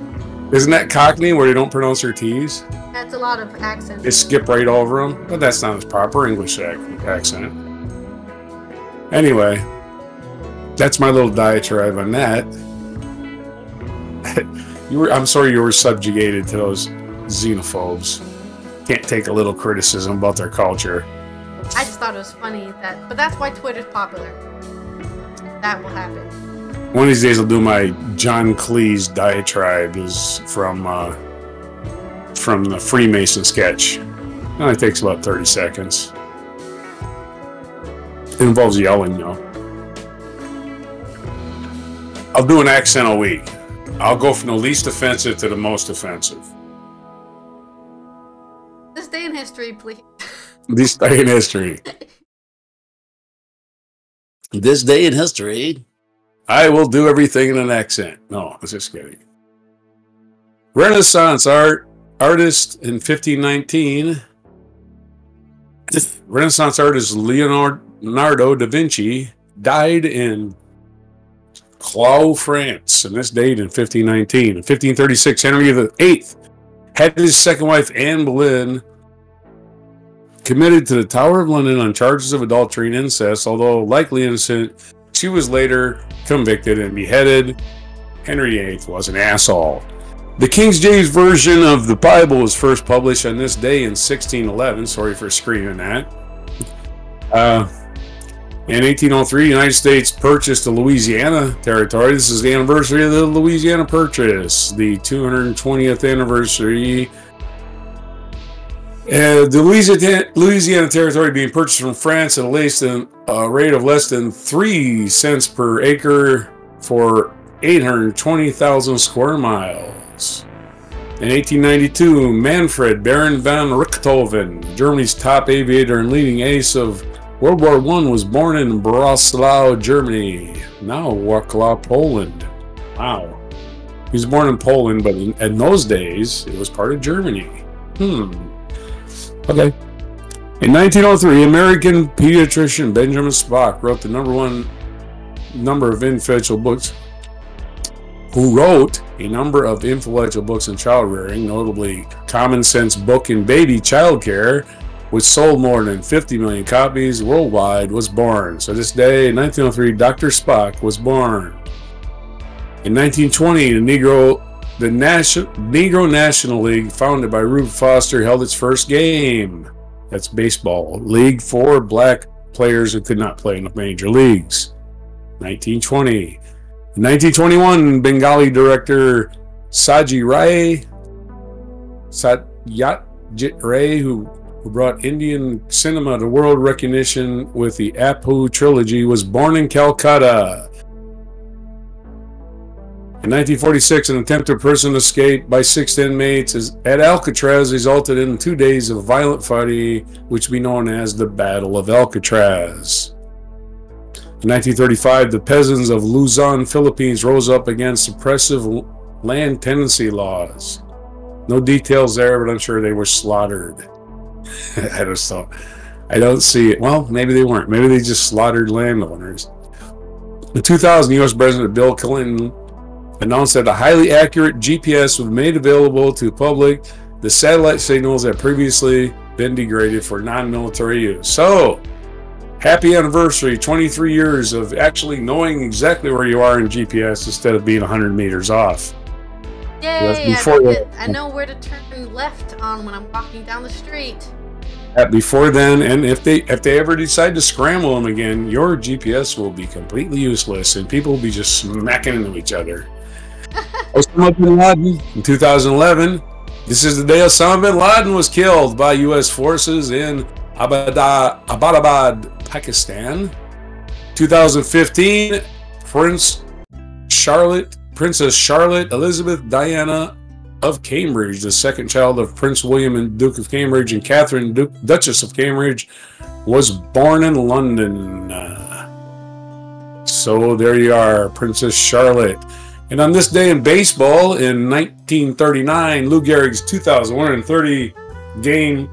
Isn't that Cockney where they don't pronounce their T's?
That's a lot of accents.
They skip right over them. But that's not his proper English accent. Anyway, that's my little diatribe on that. I'm sorry you were subjugated to those xenophobes. Can't take a little criticism about their culture.
I just thought it was funny but that's why Twitter's popular. That will happen.
One of these days I'll do my John Cleese diatribe is from the Freemason sketch. It only takes about 30 seconds. It involves yelling, though. I'll do an accent a week. I'll go from the least offensive to the most offensive.
This day in history, please.
This day in history. This day in history. I will do everything in an accent. No, I was just kidding. Renaissance artist in 1519. Renaissance artist Leonardo da Vinci died in Clau, France, and this date in 1519. In 1536, Henry VIII had his second wife, Anne Boleyn, committed to the Tower of London on charges of adultery and incest. Although likely innocent, she was later convicted and beheaded. Henry VIII was an asshole. The King James Version of the Bible was first published on this day in 1611. Sorry for screaming that. In 1803, the United States purchased the Louisiana Territory. This is the anniversary of the Louisiana Purchase, the 220th anniversary. The Louisiana Territory being purchased from France at a rate of less than 3 cents per acre for 820,000 square miles. In 1892, Manfred Baron von Richthofen, Germany's top aviator and leading ace of World War I, was born in Breslau, Germany, now Wrocław, Poland. Wow. He was born in Poland, but in those days, it was part of Germany. Okay. In 1903, American pediatrician Benjamin Spock wrote the number of influential books. Who wrote a number of influential books in child rearing, notably Common Sense Book in Baby Child Care, which sold more than 50 million copies worldwide, was born. So this day, in 1903, Dr. Spock was born. In 1920, the Negro National League, founded by Rube Foster, held its first game. That's baseball. League for black players who could not play in the major leagues. 1920. In 1921, Bengali director Satyajit Ray, who brought Indian cinema to world recognition with the Apu trilogy, was born in Calcutta. In 1946, an attempted prison escape by 6 inmates at Alcatraz resulted in 2 days of violent fighting, which we known as the Battle of Alcatraz. In 1935, the peasants of Luzon, Philippines rose up against oppressive land tenancy laws. No details there, but I'm sure they were slaughtered. I just thought, I don't see it. Well, maybe they weren't. Maybe they just slaughtered landowners. In 2000, U.S. President Bill Clinton announced that a highly accurate GPS was made available to the public. The satellite signals had previously been degraded for non-military use. So, happy anniversary, 23 years of actually knowing exactly where you are in GPS instead of being 100 meters off.
Yay, I know where to turn left on when I'm walking down the street.
Before then, and if they ever decide to scramble them again, your GPS will be completely useless and people will be just smacking into each other. Osama bin Laden in 2011. This is the day Osama bin Laden was killed by U.S. forces in Abbottabad, Pakistan. 2015, Princess Charlotte Elizabeth Diana of Cambridge, the second child of Prince William and Duke of Cambridge and Catherine, Duchess of Cambridge, was born in London. So there you are, Princess Charlotte. And on this day in baseball, in 1939, Lou Gehrig's 2,130-game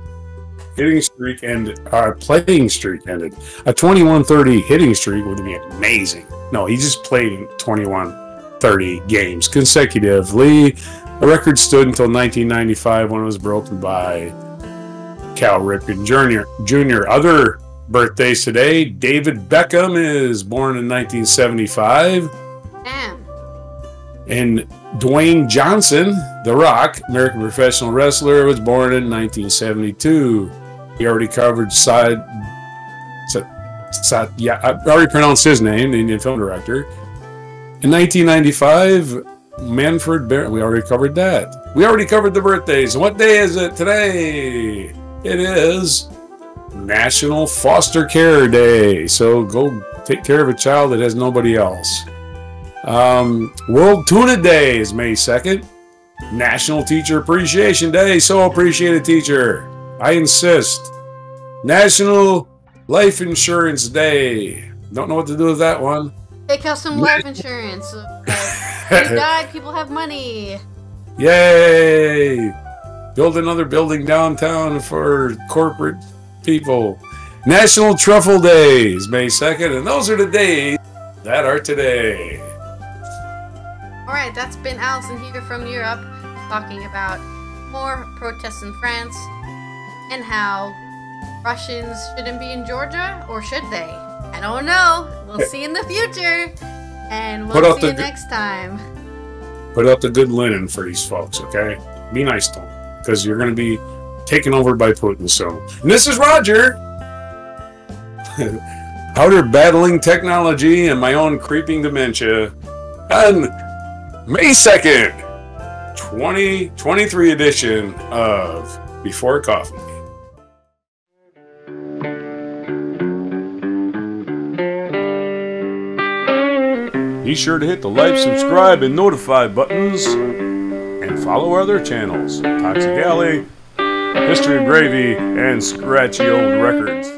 hitting streak ended. Playing streak ended. A 2130 hitting streak would be amazing. No, he just played 2130 games consecutively. The record stood until 1995 when it was broken by Cal Ripken Jr. Other birthdays today: David Beckham is born in 1975.
Damn.
And Dwayne Johnson, The Rock, American professional wrestler, was born in 1972. We already covered I already pronounced his name, the Indian film director. In 1995, Manfred Barrett, we already covered that. We already covered the birthdays. What day is it today? It is National Foster Care Day. So go take care of a child that has nobody else. World Tuna Day is May 2nd. National Teacher Appreciation Day. So appreciate a teacher. I insist. National Life Insurance Day. Don't know what to do with that one.
Take out some life insurance. If you died, people have money.
Yay! Build another building downtown for corporate people. National Truffle Day is May 2nd, and those are the days that are today.
Alright, that's been Allison here from Europe, talking about more protests in France and how Russians shouldn't be in Georgia, or should they? I don't know. We'll see in the future, and we'll see you next time.
Put up the good linen for these folks, okay? Be nice to them, because you're going to be taken over by Putin soon. And this is Roger, out here battling technology and my own creeping dementia on May 2nd, 2023 edition of Before Coffee. Be sure to hit the like, subscribe, and notify buttons, and follow our other channels, Toxic Alley, History of Gravy, and Scratchy Old Records.